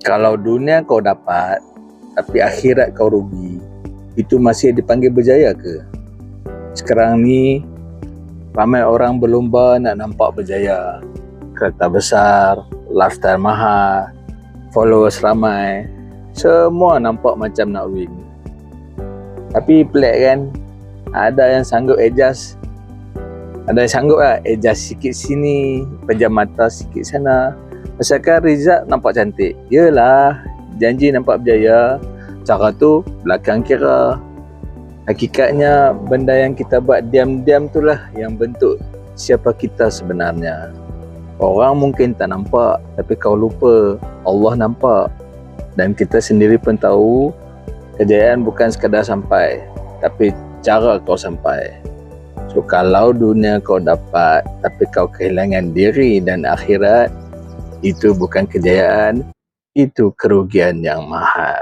Kalau dunia kau dapat, tapi akhirat kau rugi, itu masih dipanggil berjaya ke? Sekarang ni, ramai orang berlumba nak nampak berjaya. Kereta besar, lifestyle mahal, followers ramai, semua nampak macam nak win. Tapi pelik kan, ada yang sanggup adjust. Ada yang sanggup lah adjust sikit sini, pejam mata sikit sana. Asalkan result nampak cantik. Yelah, janji nampak berjaya, cara tu belakang kira. Hakikatnya benda yang kita buat diam-diam itulah yang bentuk siapa kita sebenarnya. Orang mungkin tak nampak, tapi kau lupa Allah nampak. Dan kita sendiri pun tahu kejayaan bukan sekadar sampai, tapi cara kau sampai. So kalau dunia kau dapat, tapi kau kehilangan diri dan akhirat, itu bukan kejayaan, itu kerugian yang mahal.